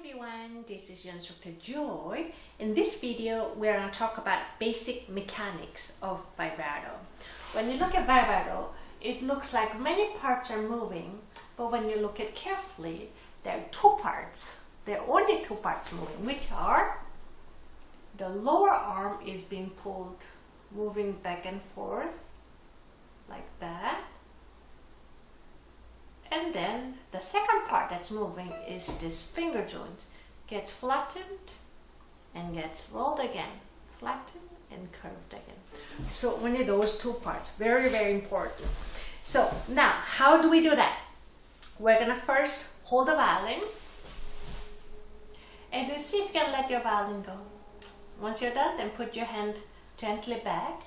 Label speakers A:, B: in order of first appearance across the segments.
A: everyone, this is your instructor Joy. In this video, we're going to talk about basic mechanics of vibrato. When you look at vibrato, it looks like many parts are moving, but when you look at carefully, there are two parts. There are only two parts moving, which are the lower arm is being pulled, moving back and forth, like that. And then the second part that's moving is this finger joint. Gets flattened and gets rolled again. Flattened and curved again. So only those two parts. Very, very important. So now, how do we do that? We're going to first hold the violin. And then see if you can let your violin go. Once you're done, then put your hand gently back.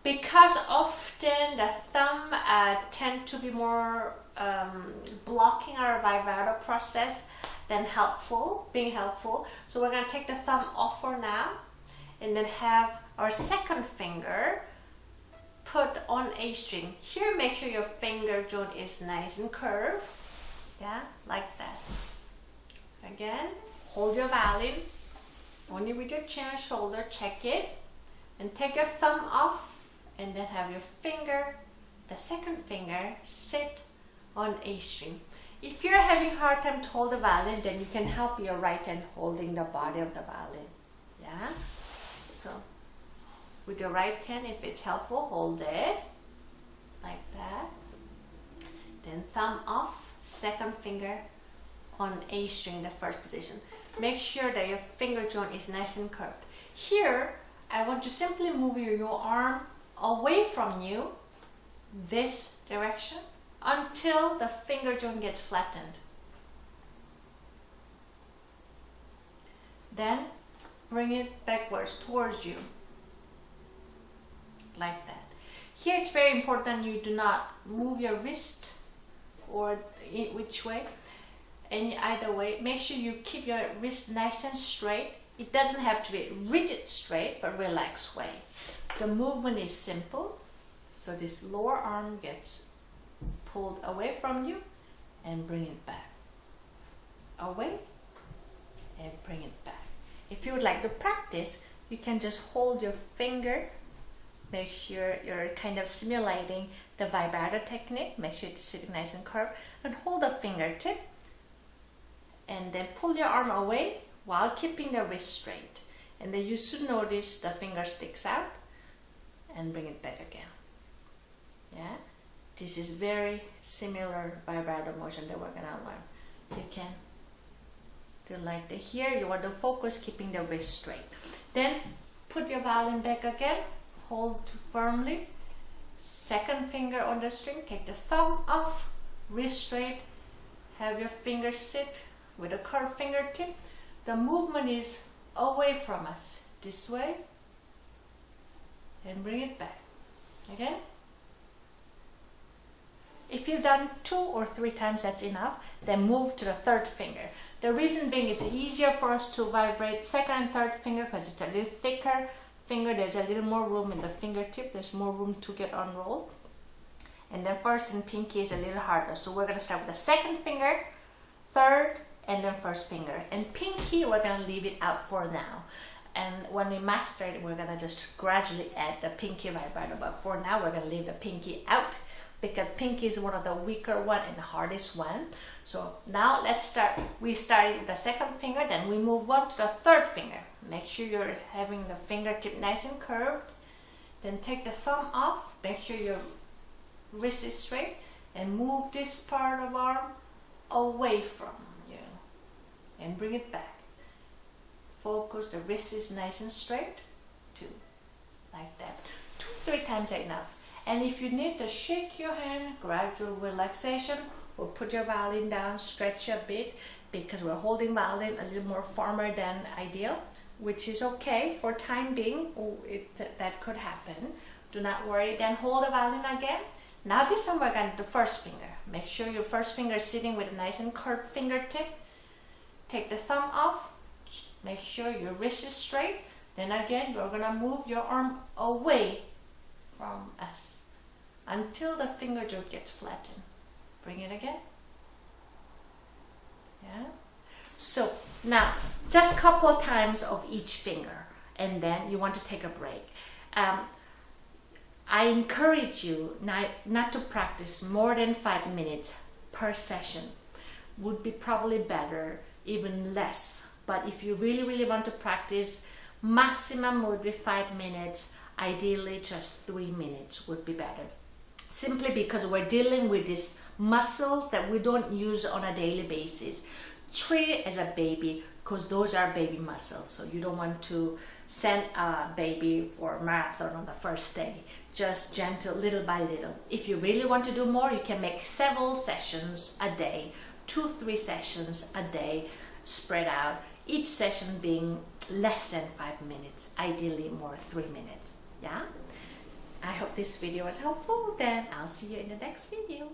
A: Because often the thumb tend to be more blocking our vibrato process than being helpful. So we're going to take the thumb off for now and then have our second finger put on A string. Here, make sure your finger joint is nice and curved. Yeah, like that. Again, hold your violin only with your chin and shoulder, check it, and take your thumb off and then have your finger, the second finger, sit on A string. If you're having a hard time to hold the violin, then you can help your right hand holding the body of the violin. Yeah? So, with your right hand, if it's helpful, hold it like that. Then thumb off, second finger on A string, the first position. Make sure that your finger joint is nice and curved. Here, I want to simply move your arm away from you, this direction, until the finger joint gets flattened. Then bring it backwards towards you, like that. Here it's very important you do not move your wrist or in which way, and either way. Make sure you keep your wrist nice and straight. It doesn't have to be rigid straight, but relaxed way. The movement is simple. So this lower arm gets pulled away from you and bring it back. Away and bring it back. If you would like to practice, you can just hold your finger. Make sure you're kind of simulating the vibrato technique. Make sure it's sitting nice and curved. And hold the fingertip. And then pull your arm away while keeping the wrist straight. And then you should notice the finger sticks out and bring it back again. Yeah? This is very similar vibrato motion that we're gonna learn. You can do like the here, you want to focus keeping the wrist straight. Then put your violin back again, hold firmly, second finger on the string, take the thumb off, wrist straight, have your finger sit with a curved fingertip. The movement is away from us, this way, and bring it back. Again. If you've done 2 or 3 times, that's enough. Then move to the third finger. The reason being it's easier for us to vibrate second and third finger because it's a little thicker finger. There's a little more room in the fingertip. There's more room to get unrolled. And then first and pinky is a little harder. So we're going to start with the second finger, third, and then first finger. And pinky, we're going to leave it out for now. And when we master it, we're going to just gradually add the pinky vibrato. But for now, we're going to leave the pinky out because pinky is one of the weaker one and the hardest one. So now let's start. We started with the second finger, then we move on to the third finger. Make sure you're having the fingertip nice and curved. Then take the thumb off. Make sure your wrist is straight and move this part of arm away from you and bring it back. Focus, the wrist is nice and straight, 2, like that. 2, 3 times are enough. And if you need to shake your hand, gradual relaxation, or put your violin down, stretch a bit, because we're holding violin a little more firmer than ideal, which is okay for time being. That could happen. Do not worry. Then hold the violin again. Now this time we're going to do the first finger. Make sure your first finger is sitting with a nice and curved fingertip. Take the thumb off. Make sure your wrist is straight. Then again, you're going to move your arm away from us until the finger joint gets flattened. Bring it again. Yeah. So Now, just a couple of times of each finger, and then you want to take a break. I encourage you not to practice more than 5 minutes per session. Would be probably better, even less. But if you really want to practice, maximum would be 5 minutes. Ideally, just 3 minutes would be better. Simply because we're dealing with these muscles that we don't use on a daily basis. Treat it as a baby, because those are baby muscles. So you don't want to send a baby for a marathon on the first day. Just gentle, little by little. If you really want to do more, you can make several sessions a day, 2-3 sessions a day, spread out. Each session being less than 5 minutes, ideally more 3 minutes. Yeah? I hope this video was helpful. Then I'll see you in the next video.